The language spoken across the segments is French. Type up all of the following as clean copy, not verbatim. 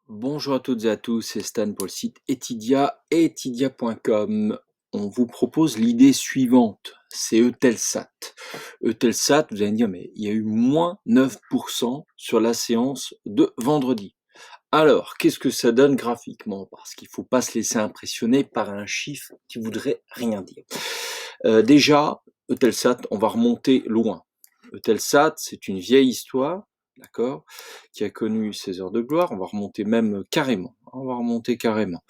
Bonjour à toutes et à tous, c'est Stan pour le site Etidia et Etidia.com. On vous propose l'idée suivante, c'est Eutelsat. Eutelsat, vous allez me dire, mais il y a eu moins 9% sur la séance de vendredi. Alors, qu'est-ce que ça donne graphiquement? Parce qu'il ne faut pas se laisser impressionner par un chiffre qui voudrait rien dire. Déjà, Eutelsat, on va remonter loin. Eutelsat, c'est une vieille histoire, d'accord, qui a connu ses heures de gloire. On va remonter même carrément. On va remonter carrément.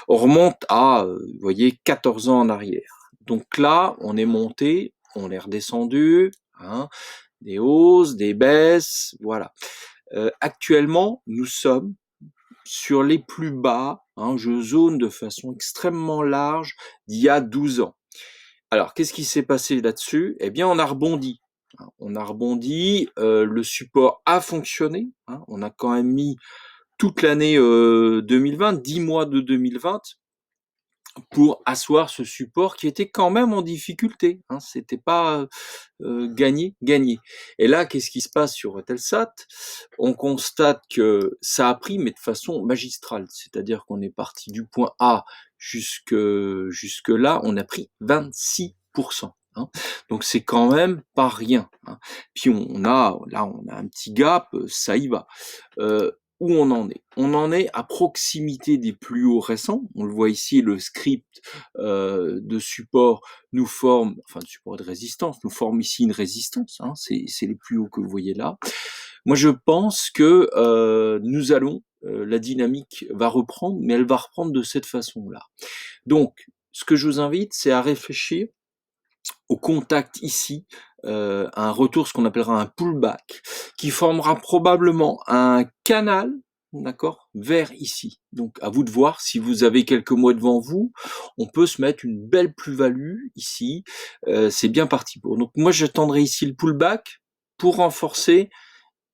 On remonte à, vous voyez, 14 ans en arrière. Donc là, on est monté, on est redescendu, hein, des hausses, des baisses, voilà. Actuellement, nous sommes sur les plus bas, hein, je zone de façon extrêmement large d'il y a 12 ans. Alors, qu'est-ce qui s'est passé là-dessus? Eh bien, on a rebondi. On a rebondi, le support a fonctionné, hein, on a quand même mis toute l'année 2020, 10 mois de 2020 pour asseoir ce support qui était quand même en difficulté, hein, c'était pas gagné, gagné. Et là, qu'est-ce qui se passe sur Eutelsat? On constate que ça a pris, mais de façon magistrale, c'est-à-dire qu'on est parti du point A jusque là, on a pris 26%. Hein. Donc c'est quand même pas rien. Hein. Puis on a un petit gap, ça y va. Où on en est? On en est à proximité des plus hauts récents. On le voit ici, le script de support nous forme, enfin de support et de résistance, nous forme ici une résistance. Hein, c'est les plus hauts que vous voyez là. Moi, je pense que nous allons, la dynamique va reprendre, mais elle va reprendre de cette façon-là. Donc, ce que je vous invite, c'est à réfléchir au contact ici, un retour, ce qu'on appellera un pullback, qui formera probablement un canal, d'accord, vers ici. Donc à vous de voir, si vous avez quelques mois devant vous, on peut se mettre une belle plus-value ici, c'est bien parti pour. Donc moi j'attendrai ici le pullback pour renforcer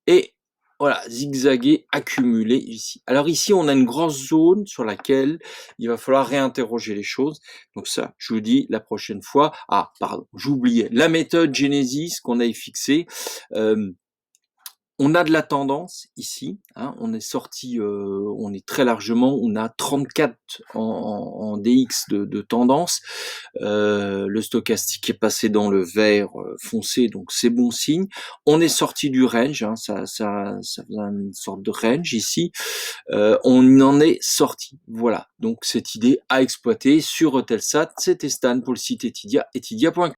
et voilà, zigzaguer, accumuler ici. Alors ici, on a une grosse zone sur laquelle il va falloir réinterroger les choses. Donc ça, je vous dis la prochaine fois. Ah, pardon, j'oubliais. La méthode Genesis qu'on avait fixée. On a de la tendance ici, hein, on est sorti, on est très largement, on a 34 en DX de tendance. Le stochastique est passé dans le vert foncé, donc c'est bon signe. On est sorti du range, hein, ça faisait une sorte de range ici. On en est sorti. Voilà, donc cette idée à exploiter sur Eutelsat. C'était Stan pour le site Etidia, etidia.com.